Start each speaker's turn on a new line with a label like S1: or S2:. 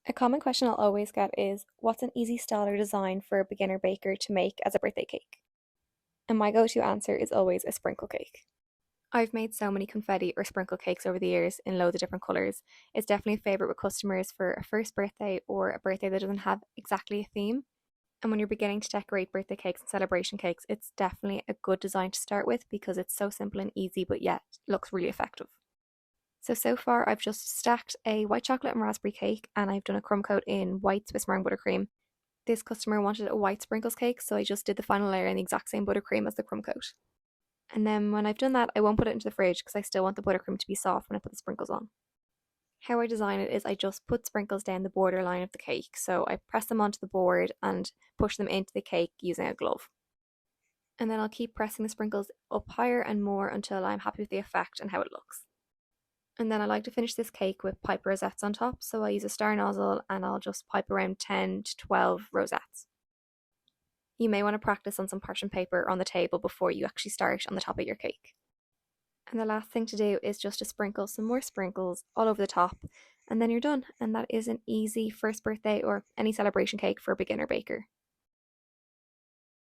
S1: A common question I'll always get is, what's an easy style or design for a beginner baker to make as a birthday cake? And my go-to answer is always a sprinkle cake. I've made so many confetti or sprinkle cakes over the years in loads of different colours. It's definitely a favourite with customers for a first birthday or a birthday that doesn't have exactly a theme. And when you're beginning to decorate birthday cakes and celebration cakes, it's definitely a good design to start with because it's so simple and easy, but yet looks really effective. So far I've just stacked a white chocolate and raspberry cake and I've done a crumb coat in white Swiss meringue buttercream. This customer wanted a white sprinkles cake, so I just did the final layer in the exact same buttercream as the crumb coat. And then when I've done that, I won't put it into the fridge because I still want the buttercream to be soft when I put the sprinkles on. How I design it is I just put sprinkles down the borderline of the cake. So I press them onto the board and push them into the cake using a glove. And then I'll keep pressing the sprinkles up higher and more until I'm happy with the effect and how it looks. And then I like to finish this cake with pipe rosettes on top. So I use a star nozzle and I'll just pipe around 10 to 12 rosettes. You may want to practice on some parchment paper on the table before you actually start on the top of your cake. And the last thing to do is just to sprinkle some more sprinkles all over the top, and then you're done. And that is an easy first birthday or any celebration cake for a beginner baker.